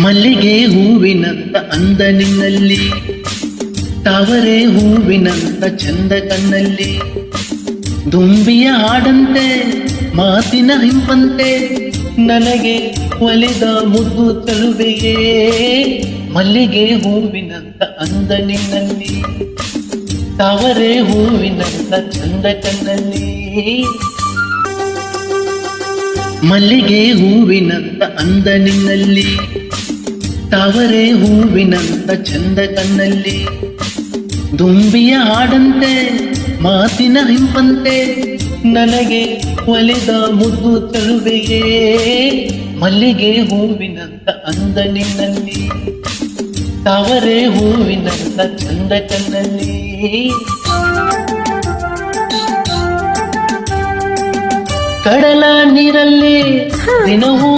ಮಲ್ಲಿಗೆ ಹೂವಿನಂತ ಅಂದ ನಿನ್ನಲ್ಲಿ, ತಾವರೆ ಹೂವಿನಂತ ಚಂದ ಕಣ್ಣಲ್ಲಿ, ದುಂಬಿಯ ಹಾಡಂತೆ ಮಾತಿನ ಹಿಂಪಂತೆ ನನಗೆ ಒಲಿದ ಮುದ್ದು ಚಲುವೆಯೇ. ಮಲ್ಲಿಗೆ ಹೂವಿನಂತ ಅಂದ ನಿನ್ನಲ್ಲಿ, ತಾವರೆ ಹೂವಿನಂತ ಚಂದ ಕಣ್ಣಲ್ಲಿ, ಮಲ್ಲಿಗೆ ಹೂವಿನಂತ ಅಂದ ನಿನ್ನಲ್ಲಿ, ತಾವರೆ ಹೂವಿನಂತ ಚಂದ ಕಣ್ಣಲ್ಲಿ, ದುಂಬಿಯ ಹಾಡಂತೆ ಮಾತಿನ ಹಿಂಪಂತೆ ನನಗೆ ಒಲಿದ ಮುದ್ದು ಚಲುವೆಯೇ. ಮಲ್ಲಿಗೆ ಹೂವಿನಂತ ಅಂದ ನಿನ್ನಲ್ಲಿ, ತಾವರೆ ಹೂವಿನಂತ ಚಂದ ಕಣ್ಣಲ್ಲಿ. ಕಡಲ ನೀರಲ್ಲಿ ದಿನವೂ